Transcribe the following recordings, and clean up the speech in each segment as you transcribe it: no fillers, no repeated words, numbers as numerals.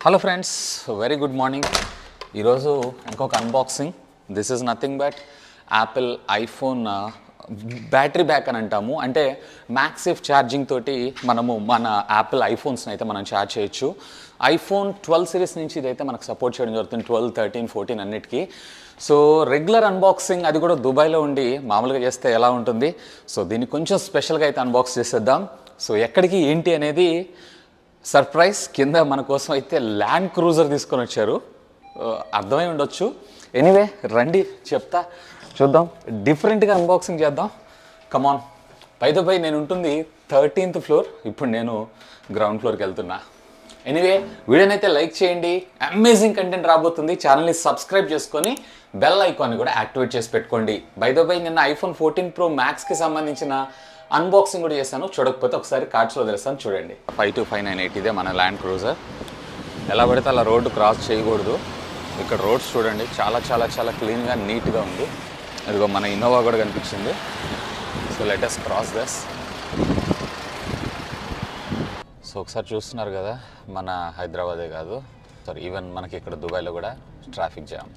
Hello friends, very good morning. ఈరోజు ఇంకొక unboxing. This is nothing but Apple iPhone battery back అని అంటాము. అంటే మ్యాక్సేఫ్ ఛార్జింగ్ తోటి మనము మన యాపిల్ ఐఫోన్స్ని అయితే మనం ఛార్జ్ చేయొచ్చు. ఐఫోన్ 12 సిరీస్ నుంచి ఇదైతే మనకు సపోర్ట్ చేయడం జరుగుతుంది, 12, 13, 14 అన్నిటికీ. సో రెగ్యులర్ అన్బాక్సింగ్, అది కూడా దుబాయ్లో ఉండి మామూలుగా చేస్తే ఎలా ఉంటుంది. సో దీన్ని కొంచెం స్పెషల్గా అయితే అన్బాక్స్ చేసేద్దాం. సో ఎక్కడికి ఏంటి అనేది సర్ప్రైజ్. కింద మన కోసం అయితే ల్యాండ్ క్రూజర్ తీసుకొని వచ్చారు, అర్థమై ఉండొచ్చు. ఎనీవే రండి చెప్తా, చూద్దాం, డిఫరెంట్గా అన్బాక్సింగ్ చేద్దాం. కమాన్. పై నేను ఉంటుంది 13th ఫ్లోర్, ఇప్పుడు నేను గ్రౌండ్ ఫ్లోర్కి వెళ్తున్నా. ఎనీవే వీడియోని అయితే లైక్ చేయండి, అమేజింగ్ కంటెంట్ రాబోతుంది. ఛానల్ని సబ్స్క్రైబ్ చేసుకొని బెల్ ఐకాన్ని కూడా యాక్టివేట్ చేసి పెట్టుకోండి. బై నిన్న ఐఫోన్ 14 Pro Maxకి సంబంధించిన అన్బాక్సింగ్ కూడా చేశాను, చూడకపోతే ఒకసారి కార్డ్స్లో తెలుస్తాను, చూడండి. 52598 ఇదే మన ల్యాండ్ క్రూజర్. ఎలా పడితే అలా రోడ్డు క్రాస్ చేయకూడదు. ఇక్కడ రోడ్స్ చూడండి, చాలా చాలా చాలా క్లీన్గా నీట్గా ఉంది. ఇదిగో మన ఇన్నోవా కూడా కనిపించింది. So let us cross this. So ఒకసారి చూస్తున్నారు కదా, మన హైదరాబాదే కాదు, సారీ ఈవెన్ మనకి ఇక్కడ దుబాయ్లో కూడా ట్రాఫిక్ జామ్.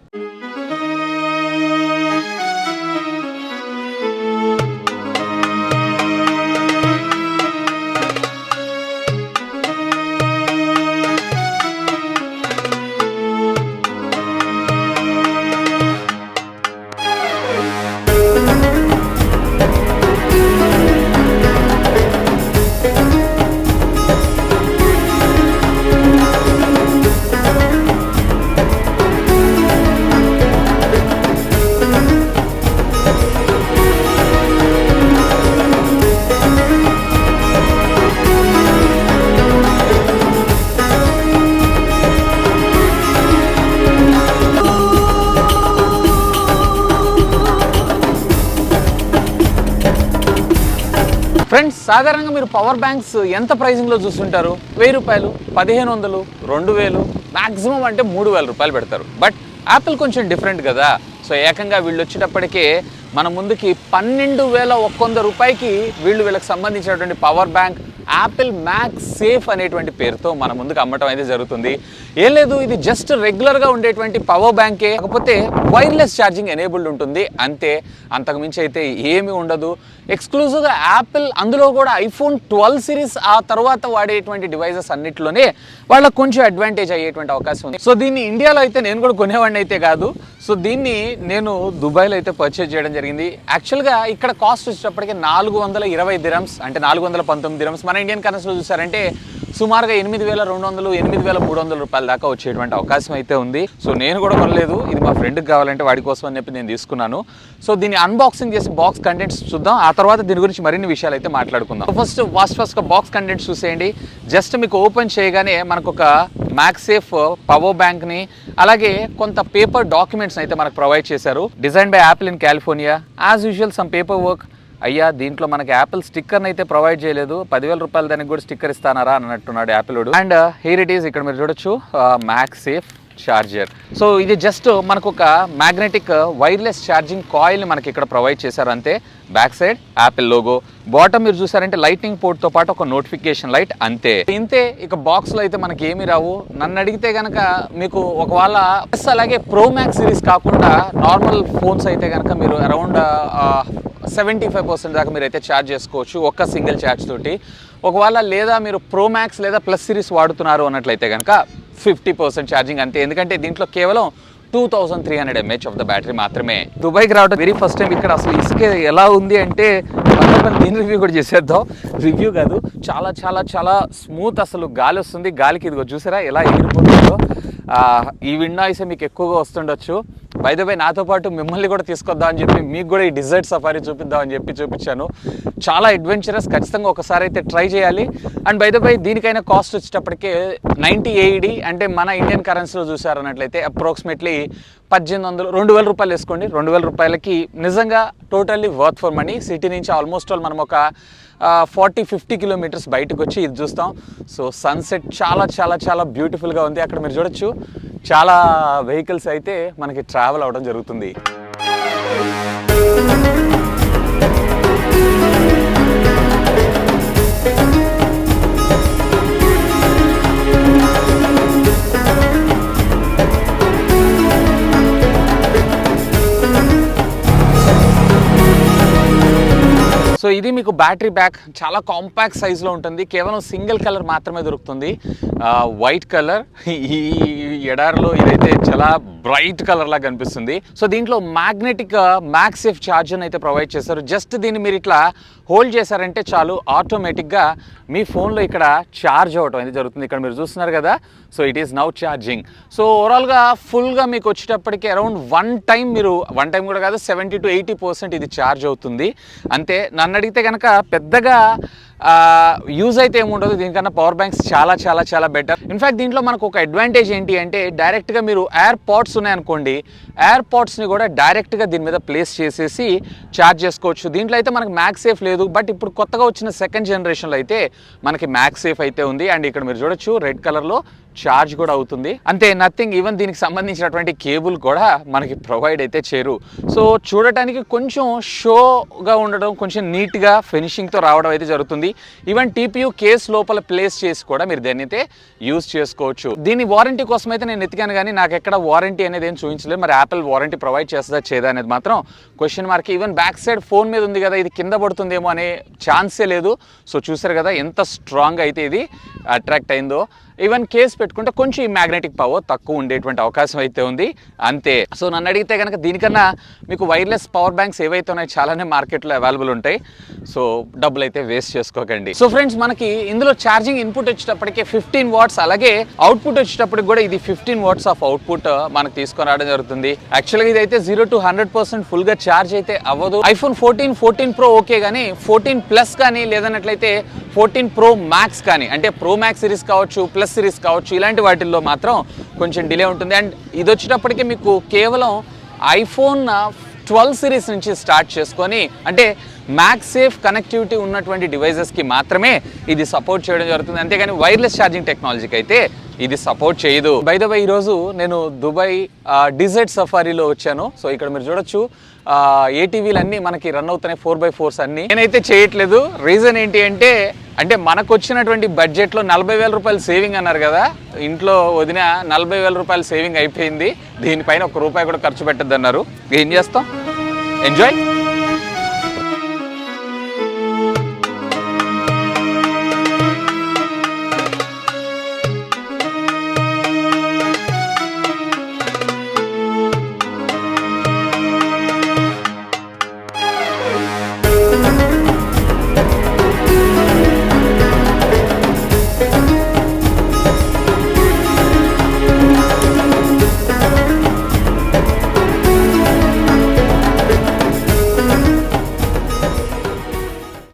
ఫ్రెండ్స్, సాధారణంగా మీరు పవర్ బ్యాంక్స్ ఎంత ప్రైజింగ్లో చూస్తుంటారు? 1000 రూపాయలు, 1500, 2000, మ్యాక్సిమం అంటే 3000 రూపాయలు పెడతారు. బట్ యాపిల్ కొంచెం డిఫరెంట్ కదా. సో ఏకంగా వీళ్ళు వచ్చేటప్పటికే మన ముందుకి 12,100 రూపాయకి వీళ్ళకి సంబంధించినటువంటి పవర్ బ్యాంక్ యాపిల్ మ్యాక్సేఫ్ అనేటువంటి పేరుతో మన ముందుకు అమ్మటం అయితే జరుగుతుంది. ఏం లేదు, ఇది జస్ట్ రెగ్యులర్గా ఉండేటువంటి పవర్ బ్యాంకే, కాకపోతే వైర్లెస్ ఛార్జింగ్ ఎనేబుల్డ్ ఉంటుంది అంతే. అంతకుమించి అయితే ఏమీ ఉండదు. ఎక్స్క్లూజివ్గా యాపిల్, అందులో కూడా ఐఫోన్ 12 సిరీస్ ఆ తర్వాత వాడేటువంటి డివైజెస్ అన్నింటిలోనే వాళ్ళకి కొంచెం అడ్వాంటేజ్ అయ్యేటువంటి అవకాశం ఉంది. సో దీన్ని ఇండియాలో అయితే నేను కూడా కొనేవాడిని అయితే కాదు. సో దీన్ని నేను దుబాయ్లో అయితే పర్చేజ్ చేయడం జరిగింది. యాక్చువల్గా ఇక్కడ కాస్ట్ వచ్చేటప్పటికి 420 దిరమ్స్, అంటే 419 దిరమ్స్. మన ఇండియన్ కరెన్సీలో చూసారంటే సుమారుగా 8,200, 8,300 రూపాయల దాకా వచ్చేటువంటి అవకాశం అయితే ఉంది. సో నేను కూడా కొనలేదు, ఇది మా ఫ్రెండ్కి కావాలంటే వాడి కోసం అని చెప్పి నేను తీసుకున్నాను. సో దీన్ని అన్బాక్సింగ్ చేసి బాక్స్ కంటెంట్స్ చూద్దాం, ఆ తర్వాత దీని గురించి మరిన్ని విషయాలు అయితే మాట్లాడుకుందాం. ఫస్ట్ బాక్స్ కంటెంట్స్ చూసేయండి. జస్ట్ మీకు ఓపెన్ చేయగానే మనకు ఒక మ్యాక్సేఫ్ పవర్ బ్యాంక్ని, అలాగే కొంత పేపర్ డాక్యుమెంట్స్ అయితే మనకు ప్రొవైడ్ చేశారు. Design by Apple in California. As usual some paper work. అయ్యా, దీంట్లో మనకి యాపిల్ స్టిక్కర్ని అయితే ప్రొవైడ్ చేయలేదు. 10,000 రూపాయలు దానికి కూడా స్టిక్కర్ ఇస్తానారా అని అన్నట్టున్నాడు Apple. And here it is, ఇక్కడ మీరు చూడొచ్చు మ్యాక్సేఫ్ ఛార్జర్. సో ఇది జస్ట్ మనకు ఒక మ్యాగ్నెటిక్ వైర్లెస్ ఛార్జింగ్ కాయిల్ని మనకి ఇక్కడ ప్రొవైడ్ చేశారు అంతే. Back side Apple logo, bottom మీరు చూసారంటే లైటింగ్ పోర్ట్తో పాటు ఒక నోటిఫికేషన్ లైట్, అంతే. ఇంతే. ఇక బాక్స్లో అయితే మనకి ఏమీ రావు. నన్ను అడిగితే కనుక మీకు ఒకవేళ అలాగే ప్రో మ్యాక్స్ సిరీస్ కాకుండా నార్మల్ ఫోన్స్ అయితే కనుక మీరు అరౌండ్ 75% దాకా మీరు అయితే ఛార్జ్ చేసుకోవచ్చు ఒక్క సింగిల్ ఛార్జ్ తోటి. ఒకవేళ లేదా మీరు ప్రో మ్యాక్స్ లేదా ప్లస్ సిరీస్ వాడుతున్నారు అన్నట్లయితే కనుక 50% ఛార్జింగ్ అంతే. ఎందుకంటే దీంట్లో కేవలం 2300 mAh ఆఫ్ ద బ్యాటరీ మాత్రమే. దుబాయ్కి రావడం వెరీ ఫస్ట్ టైం. ఇక్కడ అసలు ఇసుక ఎలా ఉంది అంటే దీని రివ్యూ కూడా చేసేద్దాం. రివ్యూ కాదు, చాలా చాలా చాలా స్మూత్. అసలు గాలి వస్తుంది, గాలికి ఇదిగో చూసారా ఎలా ఎగిరిపోతుందో. ఈ విండ్ నాయిస్ మీకు ఎక్కువగా వస్తుండొచ్చు. బై ద వే నాతో పాటు మిమ్మల్ని కూడా తీసుకొద్దాం అని చెప్పి మీకు కూడా ఈ డిజర్ట్ సఫారీ చూపిద్దాం అని చెప్పి చూపించాను. చాలా అడ్వెంచరస్, ఖచ్చితంగా ఒకసారి అయితే ట్రై చేయాలి. అండ్ బై ద వే దీనికైనా కాస్ట్ వచ్చేటప్పటికే 90 AED, అంటే మన ఇండియన్ కరెన్సీలో చూసారన్నట్లయితే అప్రాక్సిమేట్లీ 1800, 2000 రూపాయలు వేసుకోండి. 2000 రూపాయలకి నిజంగా totally worth for money. City నుంచి ఆల్మోస్ట్ ఆల్ మనం ఒక 40-50 కిలోమీటర్స్ బయటకు వచ్చి ఇది చూస్తాం. సో సన్సెట్ చాలా చాలా చాలా బ్యూటిఫుల్గా ఉంది. అక్కడ మీరు చూడొచ్చు చాలా వెహికల్స్ అయితే మనకి ట్రావెల్ అవ్వడం జరుగుతుంది. సో ఇది మీకు బ్యాటరీ బ్యాక్ చాలా కాంపాక్ట్ సైజ్లో ఉంటుంది, కేవలం సింగిల్ కలర్ మాత్రమే దొరుకుతుంది, వైట్ కలర్. ఈ ఎడారిలో ఇదైతే చాలా బ్రైట్ కలర్ లాగా కనిపిస్తుంది. సో దీంట్లో మ్యాగ్నెటిక్ మ్యాగ్సేఫ్ ఛార్జర్ అయితే ప్రొవైడ్ చేశారు. జస్ట్ దీన్ని మీరు ఇట్లా హోల్డ్ చేశారంటే చాలు, ఆటోమేటిక్గా మీ ఫోన్లో ఇక్కడ ఛార్జ్ అవ్వటం అనేది జరుగుతుంది. ఇక్కడ మీరు చూస్తున్నారు కదా, so it is now charging. So ఓవరాల్గా ఫుల్గా మీకు వచ్చేటప్పటికి అరౌండ్ వన్ టైం కూడా కాదు, 70 to 80% ఇది ఛార్జ్ అవుతుంది అంతే. నన్ను అడిగితే కనుక పెద్దగా యూజ్ అయితే ఏముండదు, దీనికన్నా పవర్ బ్యాంక్స్ చాలా చాలా చాలా బెటర్. ఇన్ఫ్యాక్ట్ దీంట్లో మనకు ఒక అడ్వాంటేజ్ ఏంటి అంటే, డైరెక్ట్గా మీరు ఎయిర్ పాడ్స్ ఉన్నాయనుకోండి, ఎయిర్ పాడ్స్ని కూడా డైరెక్ట్గా దీని మీద ప్లేస్ చేసేసి ఛార్జ్ చేసుకోవచ్చు. దీంట్లో అయితే మనకి మ్యాగ్సేఫ్ లేదు, బట్ ఇప్పుడు కొత్తగా వచ్చిన సెకండ్ జనరేషన్లో అయితే మనకి మ్యాగ్సేఫ్ అయితే ఉంది. అండ్ ఇక్కడ మీరు చూడొచ్చు రెడ్ కలర్లో ఛార్జ్ కూడా అవుతుంది అంతే, నథింగ్. ఈవెన్ దీనికి సంబంధించినటువంటి కేబుల్ కూడా మనకి ప్రొవైడ్ అయితే చేయరు. సో చూడటానికి కొంచెం షోగా ఉండడం, కొంచెం నీట్గా ఫినిషింగ్తో రావడం అయితే జరుగుతుంది. ఈవెన్ టీపీయూ కేస్ లోపల ప్లేస్ చేసి కూడా మీరు దాన్ని అయితే యూజ్ చేసుకోవచ్చు. దీని వారంటీ కోసం అయితే నేను ఎతికాను, కానీ నాకు ఎక్కడ వారంటీ అనేది ఏం చూపించలేదు. మరి యాపిల్ వారంటీ ప్రొవైడ్ చేస్తుందా చేయదా అనేది మాత్రం question mark. Even back side phone మీద ఉంది కదా, ఇది కింద పడుతుందేమో అనే ఛాన్సే లేదు. సో చూసారు కదా ఎంత స్ట్రాంగ్ అయితే ఇది అట్రాక్ట్ అయిందో. ఈవెన్ కేస్ పెట్టుకుంటే కొంచెం ఈ మ్యాగ్నెటిక్ పవర్ తక్కువ ఉండేటువంటి అవకాశం అయితే ఉంది అంతే. సో నన్ను అడిగితే కనుక దీనికన్నా మీకు వైర్లెస్ పవర్ బ్యాంక్స్ ఏవైతే ఉన్నాయో చాలానే మార్కెట్లో అవైలబుల్ ఉంటాయి. సో డబ్బులు అయితే వేస్ట్ చేసుకోకండి. సో ఫ్రెండ్స్, మనకి ఇందులో ఛార్జింగ్ ఇన్పుట్ వచ్చేటప్పటికి 15 వాట్స్, అలాగే అవుట్పుట్ వచ్చేటప్పటికి కూడా ఇది 15 వాట్స్ ఆఫ్ అవుట్పుట్ మనకు తీసుకొని రావడం జరుగుతుంది. యాక్చువల్గా ఇది అయితే 0 to 100% ఫుల్గా ఛార్జ్ అయితే అవ్వదు. ఐఫోన్ 14 Pro ఓకే, కానీ 14 Plus కానీ లేదన్నట్లయితే 14 Pro Max కానీ, అంటే Pro Max సిరీస్ కావచ్చు, ప్లస్ సిరీస్ కావచ్చు, ఇలాంటి వాటిల్లో మాత్రం కొంచెం డిలే ఉంటుంది. అండ్ ఇది వచ్చేటప్పటికి మీకు కేవలం ఐఫోన్ 12 సిరీస్ నుంచి స్టార్ట్ చేసుకొని, అంటే మ్యాగ్సేఫ్ కనెక్టివిటీ ఉన్నటువంటి డివైజెస్కి మాత్రమే ఇది సపోర్ట్ చేయడం జరుగుతుంది, అంతేగాని వైర్లెస్ ఛార్జింగ్ టెక్నాలజీకి అయితే ఇది సపోర్ట్ చేయదు. బై ద వే ఈరోజు నేను దుబాయ్ డిజర్ట్ సఫారీలో వచ్చాను. సో ఇక్కడ మీరు చూడొచ్చు ఏటీవీలు అన్నీ మనకి రన్ అవుతున్నాయి, 4x4s అన్నీ. నేనైతే చేయట్లేదు. రీజన్ ఏంటి అంటే మనకు వచ్చినటువంటి బడ్జెట్లో 40,000 రూపాయలు సేవింగ్ అన్నారు కదా, ఇంట్లో వదిన 40,000 రూపాయలు సేవింగ్ అయిపోయింది. దీనిపైన ₹1 కూడా ఖర్చు పెట్టద్దు అన్నారు. ఏం చేస్తాం, ఎంజాయ్.